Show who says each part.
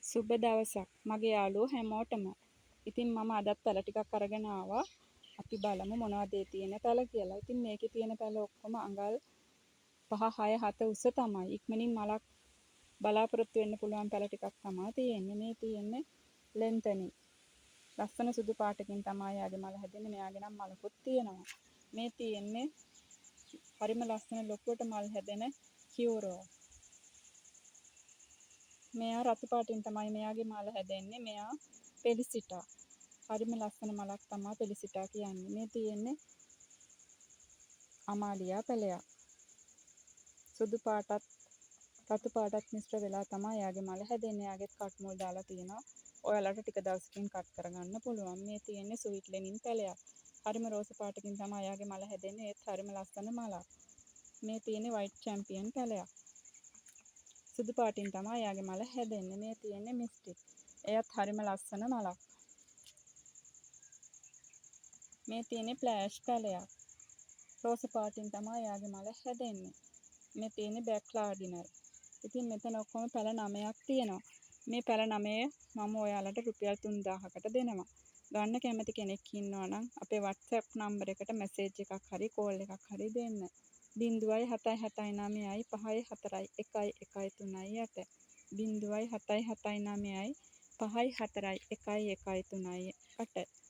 Speaker 1: සුබ දවසක් මගේ යාළුවෝ හැමෝටම. ඉතින් මම අදත් පැල ටිකක් අරගෙන ආවා. අපි බලමු මොනවද ඒ තියෙන පැල කියලා. ඉතින් මේකේ තියෙන පැල ඔක්කොම අඟල් 5, 6, 7 උස තමයි. ඉක්මනින් මලක් බලාපොරොත්තු වෙන්න පුළුවන් පැල ටිකක් තමයි තියෙන්නේ. මේ තියෙන්නේ ලෙන්තනි. ලස්සන සුදු පාටකින් තමයි යාගේ මල හැදෙන්නේ. මෙයාගේ නම් මලකුත් තියෙනවා. මේ තියෙන්නේ හරිම ලස්සන ලොකුවට මල් හැදෙන කියුරෝ. මෙයා රතු පාටින් තමයි මෙයාගේ මල හැදෙන්නේ. මෙයා පෙලිසිටා. හරිම ලස්සන මලක් තමයි පෙලිසිටා කියන්නේ. මේ තියෙන්නේ අමාලියා පැලයක්. සුදු පාටත් රතු පාටත් මිශ්‍ර වෙලා තමයි එයාගේ මල හැදෙන්නේ. එයාගෙත් කට් මුල් දාලා තියෙනවා. ඔයාලට ටික දවසකින් කට් කරගන්න පුළුවන්. මේ තියෙන්නේ ස්වීට් ලෙනින් පැලයක්. හරිම රෝස පාටකින් තමයි එයාගේ මල හැදෙන්නේ. ඒත් හරිම ලස්සන මලක්. මේ තියෙන්නේ වයිට් චැම්පියන් පැලයක්. සුදු පාටින් තමයි එයාගේ මල හැදෙන්නේ. මේ තියෙන්නේ මිස්ටික්. එයත් හරිම ලස්සන මලක්. මේ තියෙන්නේ ෆ්ලෑෂ් පැලයක්. රෝස පාටින් තමයි එයාගේ මල හැදෙන්නේ. මේ තියෙන්නේ බ්ලැක් ලාඩිනර්. ඉතින් මෙතන ඔක්කොම පැල 9ක් තියෙනවා. මේ පැල 9 මම ඔයාලට රුපියල් 3000කට දෙනවා. ගන්න කැමති කෙනෙක් ඉන්නවා නම් අපේ WhatsApp නම්බර් එකට මැසේජ් එකක් හරි කෝල් එකක් හරි දෙන්න. 0779 54 113 8 0779 54 113 8